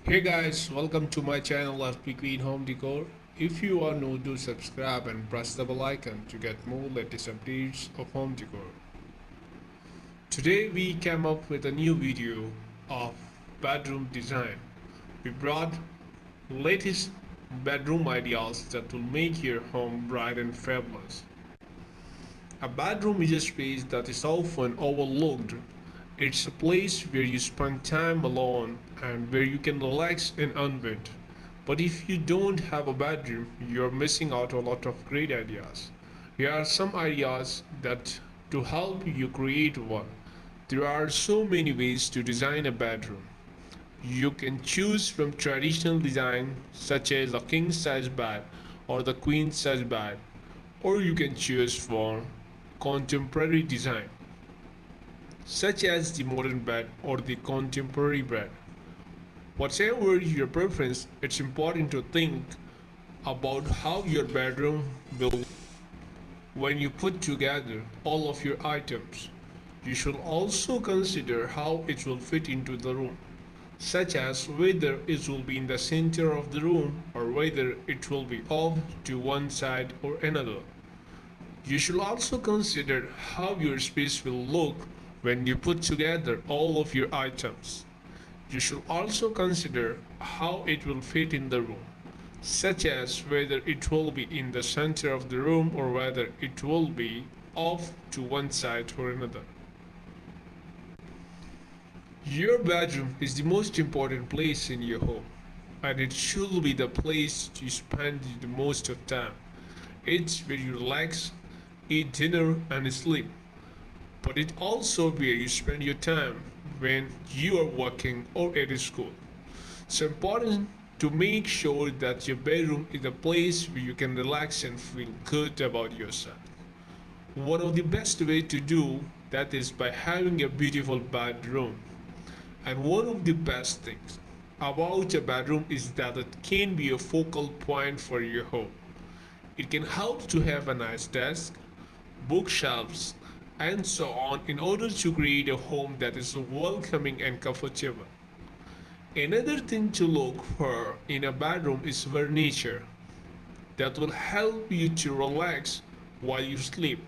Hey guys, welcome to my channel of Quick Home Decor. If you are new, do subscribe and press the bell icon to get more latest updates of home decor. Today we came up with a new video of bedroom design. We brought latest bedroom ideas that will make your home bright and fabulous. A bedroom is a space that is often overlooked. It's a place where you spend time alone and where you can relax and unwind. But if you don't have a bedroom, you're missing out a lot of great ideas. Here are some ideas that to help you create one. There are so many ways to design a bedroom. You can choose from traditional design such as a king size bed or the queen size bed, or you can choose from contemporary design such as the modern bed or the contemporary bed. Whatever your preference, it's important to think about how your bedroom will when you put together all of your items. You should also consider how it will fit into the room, such as whether it will be in the center of the room or whether it will be off to one side or another. You should also consider how your space will look when you put together all of your items. You should also consider how it will fit in the room, such as whether it will be in the center of the room or whether it will be off to one side or another. Your bedroom is the most important place in your home, and it should be the place you spend the most of time. It's where you relax, eat dinner, and sleep. But it also where you spend your time when you are working or at school. So important to make sure that your bedroom is a place where you can relax and feel good about yourself. One of the best way to do that is by having a beautiful bedroom. And one of the best things about a bedroom is that it can be a focal point for your home. It can help to have a nice desk, bookshelves, and so on in order to create a home that is welcoming and comfortable. Another thing to look for in a bedroom is furniture that will help you to relax while you sleep.